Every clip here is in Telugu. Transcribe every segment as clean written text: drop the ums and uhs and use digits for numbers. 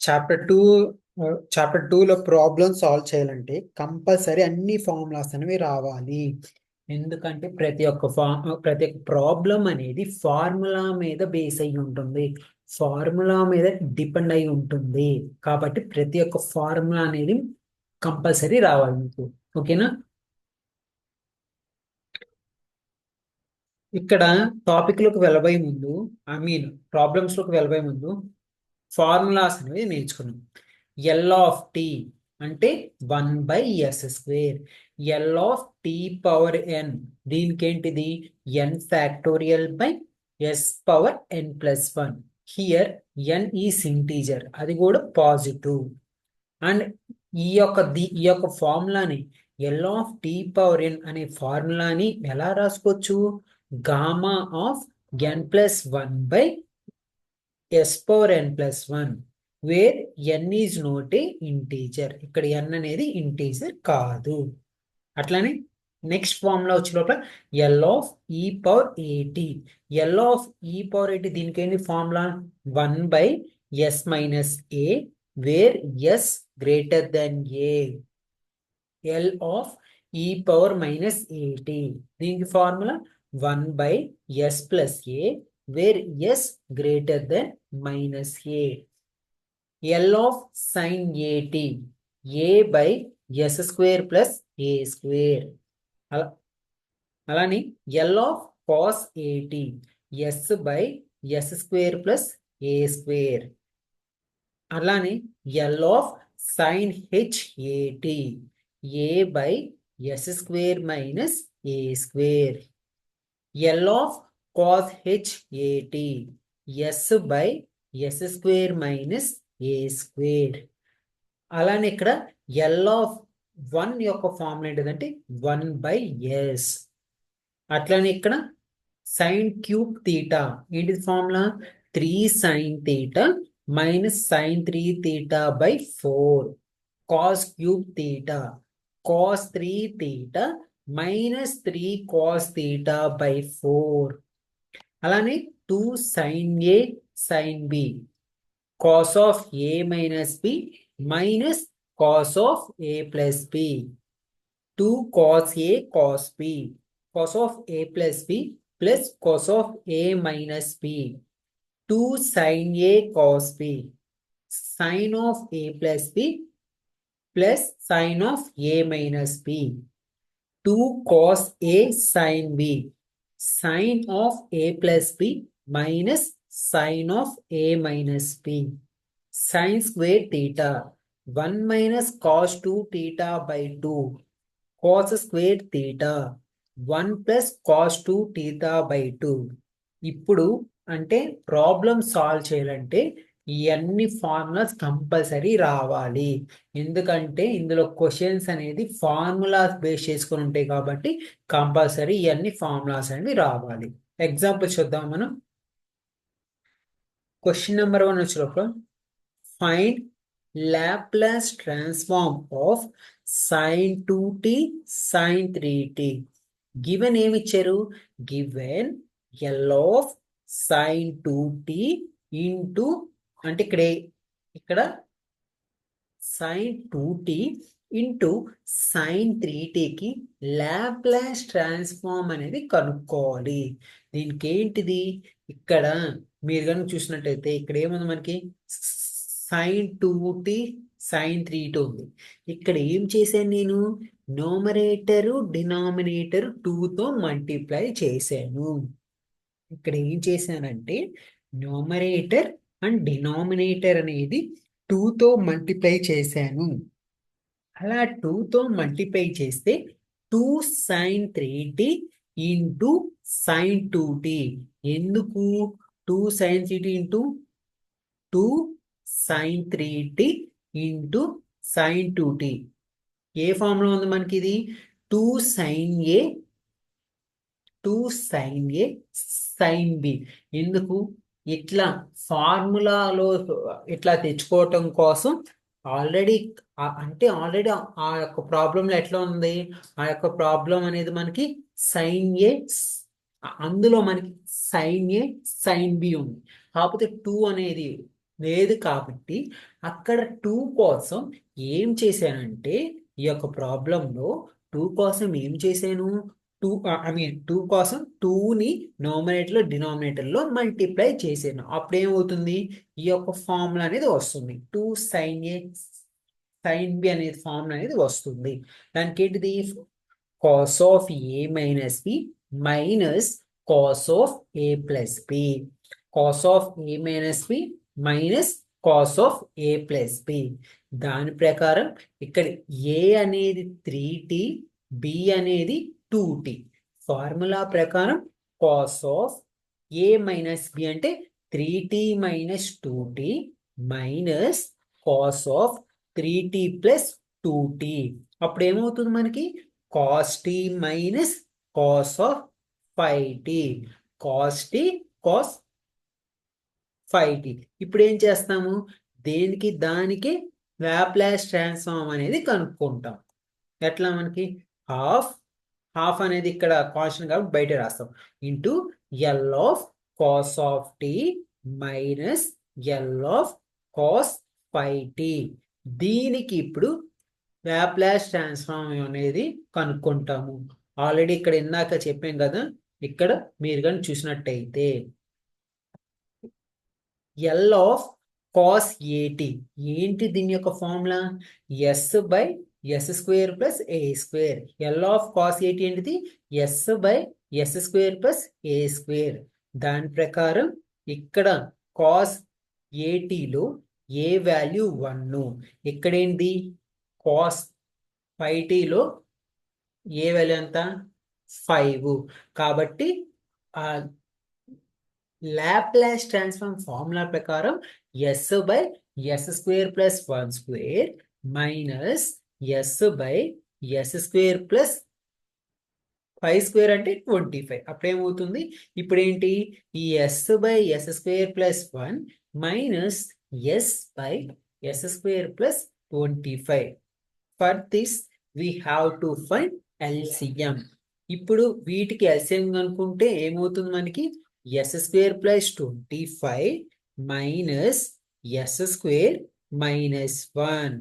చాప్టర్ 2లో ప్రాబ్లమ్ సాల్వ్ చేయాలంటే కంపల్సరీ అన్ని ఫార్ములాస్ అనేవి రావాలి. ఎందుకంటే ప్రతి ఒక్క ప్రాబ్లం అనేది ఫార్ములా మీద బేస్ అయి ఉంటుంది, ఫార్ములా మీద డిపెండ్ అయి ఉంటుంది. కాబట్టి ప్రతి ఒక్క ఫార్ములా అనేది కంపల్సరీ రావాలి మీకు. ఓకేనా? ఇక్కడ టాపిక్ లోకి వెళ్ళబోయే ముందు, ప్రాబ్లమ్స్ లోకి వెళ్ళబోయే ముందు ఫార్ములాస్ అనేవి నేర్చుకున్నాం. ఎల్ ఆఫ్ టీ అంటే 1/s². L of t power n, దీనికి ఏంటిది? N factorial by s power n+1. Here n is integer, అది కూడా పాజిటివ్. అండ్ ఈ యొక్క ఫార్ములాని, L of t power n అనే ఫార్ములాని ఎలా రాసుకోవచ్చు? Gamma of n+1/s^n+1, where n is not a integer. ఇక్కడ n అనేది ఇంటీజర్ కాదు. అట్లానే నెక్స్ట్ ఫార్ములా వచ్చే లోపల L of e power at. L of e power at దీనికి ఏంటి formula? 1/s-a, wear s greater than a. L of e power -at, దీనికి formula 1/s+a, where s greater than -a. L of sine a t, a/s² + a². అలానే ఎల్ ఆఫ్ కాస్ ఏటీ, s/s² + a². అలానే L of sine h a t, a/s² - a². L of cos h a t, s/s² - a². అలానే ఇక్కడ ఎల్ ఆఫ్ 1 యొక్క ఫార్ములా ఏంటిదంటే 1/s. అట్లానే ఇక్కడ సైన్ క్యూబ్ థీటా ఏంటిది formula? 3sin θ -sin3θ/4. Cos cube theta, cos 3θ -3cos θ/4. అలానే 2sin A sin B, cos of A minus B minus cos of A plus B. 2 cos A cos B, cos of A plus B plus cos of A minus B. 2 sin A cos B, sin of A plus B plus sin of A minus B. 2 cos A sin B, sin of A plus B minus sin of A minus B. Sin square theta, 1 minus cos 2θ/2, cos square theta, 1 plus cos 2θ/2. ఇప్పుడు అంటే ప్రాబ్లం సాల్వ్ చేయాలంటే ఇవన్నీ ఫార్ములాస్ కంపల్సరీ రావాలి. ఎందుకంటే ఇందులో క్వశ్చన్స్ అనేది ఫార్ములాస్ బేస్ చేసుకొని ఉంటాయి కాబట్టి కంపల్సరీ ఇవన్నీ ఫార్ములాస్ అనేవి రావాలి. ఎగ్జాంపుల్ చూద్దాం మనం. క్వశ్చన్ నెంబర్ 1 వచ్చినప్పుడు find Laplace transform of sin 2t sin 3t. Given ఏమి ఇచ్చారు? Given L of sin 2t into, అంటే ఇక్కడ sin 2t ఇంటూ sin 3tకి లాప్లాస్ ట్రాన్స్ఫార్మ్ అనేది కనుక్కోవాలి. దీనికి ఏంటిది? ఇక్కడ మీరు కనుక చూసినట్టయితే ఇక్కడ ఏముంది మనకి? sin 2t sin 3t ఉంది. ఇక్కడ ఏం చేశాను నేను? న్యూమరేటర్ డినామినేటర్ 2తో మల్టిప్లై చేశాను. ఇక్కడ ఏం చేశానంటే న్యూమరేటర్ అండ్ డినామినేటర్ అనేది 2తో మల్టిప్లై చేశాను. అలా 2తో మల్టిప్లై చేస్తే 2 sin 3t into sin 2t. ఎందుకు 2 sin 3t into 2 sin 3t into sin 2t? ఏ ఫార్ములా ఉంది మనకి? ఇది 2 sin A sin B. ఎందుకు ఇట్లా ఫార్ములాలో ఇట్లా తెచ్చుకోవటం కోసం ఆల్రెడీ ఆ యొక్క ప్రాబ్లంలో ఎట్లా ఉంది? ఆ యొక్క ప్రాబ్లం అనేది మనకి sin A, అందులో మనకి sin A sin B ఉంది. కాకపోతే 2 అనేది లేదు కాబట్టి అక్కడ 2 కోసం ఏం చేశానంటే ఈ యొక్క ప్రాబ్లంలో 2 కోసం ఏం చేశాను 2 కోసం 2ని డినామినేటర్లో మల్టిప్లై చేశాను అప్పుడు ఏమవుతుంది ఈ యొక్క ఫార్ములా అనేది వస్తుంది 2 sin a sin b అనేది ఫార్ములా అనేది వస్తుంది దానికి ఏంటిది cos of a minus b minus cos of a plus b cos of a minus b minus cos of a plus b దాని ప్రకారం ఇక్కడ ఏ అనేది 3t బి అనేది 2t ఫార్ములా ప్రకారం cos of a minus b అంటే 3t minus 2t minus cos of 3t plus 2t అప్పుడు ఏమవుతుంది మనకి cos t minus cos of 5t cos t cos 5t ఇప్పుడు ఏం చేస్తాము దేనికి దానికి లాప్లాస్ ట్రాన్స్ఫార్మ్ అనేది కనుక్కుంటాం ఎట్లా మనకి హాఫ్ అనేది ఇక్కడ కాన్స్టెంట్ కాబట్టి బయట రాస్తాం into L of cos of t minus L of cos 5t దీనికి ఇప్పుడు లాప్లాస్ ట్రాన్స్ఫార్మ్ అనేది కనుక్కుంటాము ఆల్రెడీ ఇక్కడ ఇందాక చెప్పాం కదా ఇక్కడ మీరు కానీ చూసినట్టయితే ఎల్ ఆఫ్ కాస్ ఏటి ఏంటి దీని యొక్క formula s by s square plus a square L of cos a t ఏంటిది s by s square plus a square దాని ప్రకారం ఇక్కడ కాస్ ఏటీలో ఏ వాల్యూ 1 ఇక్కడ ఏంటి కాస్ 5tలో ఏ వాల్యూ ఎంత 5 కాబట్టి ఆ లాప్లాస్ ట్రాన్స్ఫార్మ్ ఫార్ములా ప్రకారం s by s square plus 1 square minus s by s square plus 5 square అంటే 25 అప్పుడేమవుతుంది ఇప్పుడు ఏంటి ఈ s by s square plus 1 minus s by s square plus 25 for this we have to find LCM ఇప్పుడు వీటికి ఎల్సిఎం అనుకుంటే ఏమవుతుంది మనకి s square plus 25 minus s square minus 1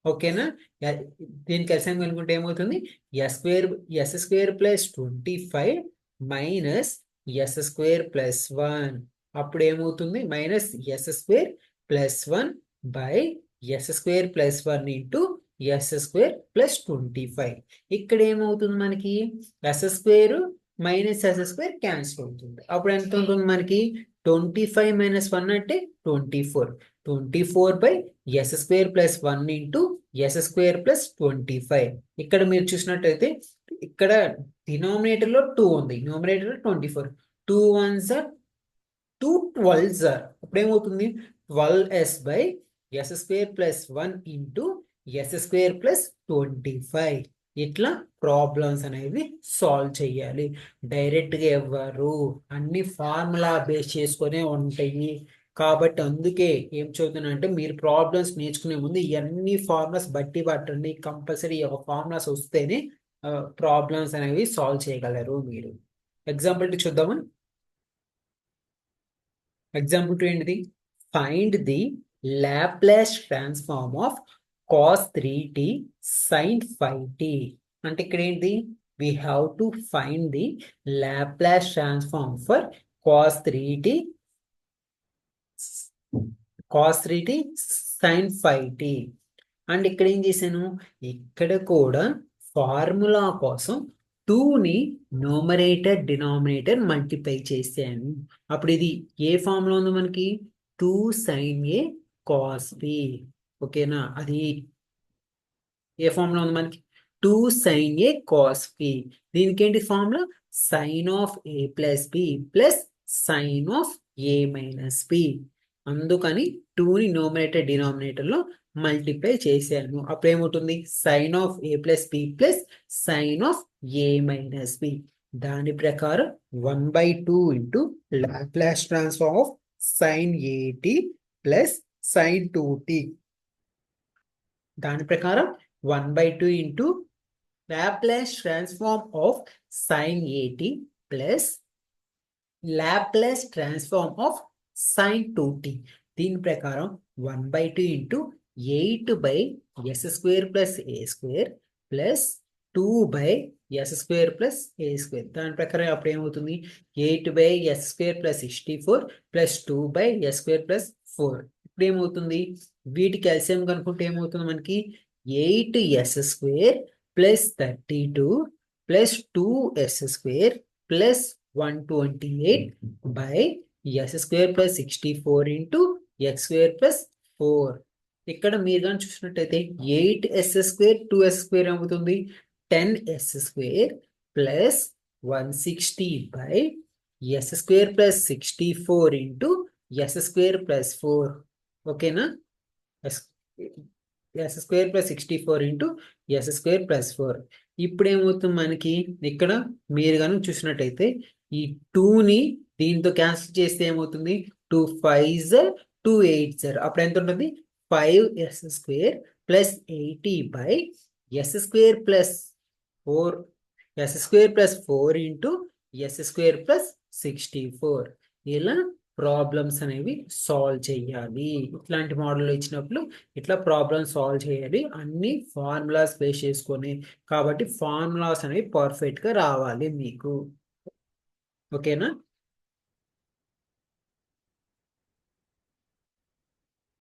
ఓకేనా దీనికి ఎల్సిఎం అనుకుంటే ఏమవుతుంది yes square plus 25 minus s square plus 1 అప్పుడు ఏమవుతుంది minus s square plus 1 by s square plus 1 into s square plus 25 ఇక్కడ ఏమవుతుంది మనకి s square minus s square cancel అవుతుంది అప్పుడు ఎంత ఉంటుంది మనకి 25 మైనస్ 1 అంటే 24 by s square plus 1 into s square plus 25 ఇక్కడ మీరు చూసినట్టయితే ఇక్కడ డినామినేటర్ లో 2 ఉంది numerator 24 2 1s are 2 12s are అప్పుడు ఏమవుతుంది 12s by s square plus 1 into s square plus 25 ఇట్లా ప్రాబ్లమ్స్ అనేవి సాల్వ్ చేయాలి డైరెక్ట్గా ఎవ్వరు అన్ని ఫార్ములా బేస్ చేసుకునే ఉంటాయి కాబట్టి అందుకే ఏం చదువుతున్నా అంటే మీరు ప్రాబ్లమ్స్ నేర్చుకునే ముందు ఇవన్నీ ఫార్ములాస్ బట్టి పట్టండి కంపల్సరీ ఒక ఫార్ములాస్ వస్తేనే ప్రాబ్లమ్స్ అనేవి సాల్వ్ చేయగలరు మీరు ఎగ్జాంపుల్ చూద్దామా ఎగ్జాంపుల్ 2 ఏంటిది find the Laplace transform of cos 3t sin 5t అంటే ఇక్కడ ఏంటి we have to find the Laplace transform for cos 3t sin 5t and ఇక్కడ ఏం చేశాను ఇక్కడ కూడా ఫార్ములా కోసం 2ని న్యూమరేటర్ డినామినేటర్ మల్టిప్లై చేశాను అప్పుడు ఇది ఏ ఫార్ములా ఉంది మనకి 2 sin a cos b ఓకేనా అది ఏ ఫార్ములా ఉంది మనకి 2 sin a cos b దీనికి ఏంటి formula sine of a plus b plus sine of a minus b అందుకని 2ని న్యూమరేటర్ డినామినేటర్ లో మల్టిప్లై చేశాను అప్పుడు ఏమవుతుంది sine of a plus b plus sine of a minus b దాని ప్రకారం 1/2 into Laplace transform of sine at plus sine 2t దాని ప్రకారం 1/2 into Laplace transform of sine at plus Laplace transform of sine 2t దీని ప్రకారం 1/2 into 8/s² plus a² plus 2/s² plus a². దాని ప్రకారం అప్పుడు ఏమవుతుంది 8/s² plus 64 plus 2/s² plus 4. ఇప్పుడు ఏమవుతుంది వీటికి ఎల్సిఎం కనుక్కుంటే ఏమవుతుంది మనకి 8s² plus 32 plus 2s² plus 128/s² plus 64 into x² plus 4. ఇక్కడ మీరు కానీ చూసినట్టయితే 8s² 2s² ఏమవుతుంది 10s² plus 160/s² plus 64 into s² plus 4. ఓకేనా s² plus 64 into s² plus 4. ఇప్పుడు ఏమవుతుంది మనకి ఇక్కడ మీరు కనుక చూసినట్టయితే ఈ 2ని దీంతో క్యాన్సిల్ చేస్తే ఏమవుతుంది 2 5s 2 8s. అప్పుడు ఎంత ఉంటుంది 5s² plus 80/s² plus 4 s² plus 4 into s² plus 64. ఇలా ప్రాబ్లమ్స్ అనేవి సాల్వ్ చేయాలి. ఇట్లాంటి మోడల్ ఇచ్చినప్పుడు ఇట్లా ప్రాబ్లమ్ సాల్వ్ చేయాలి. అన్ని ఫార్ములాస్ బేస్ చేసుకొని, కాబట్టి ఫార్ములాస్ అనేవి పర్ఫెక్ట్గా రావాలి మీకు. ఓకేనా?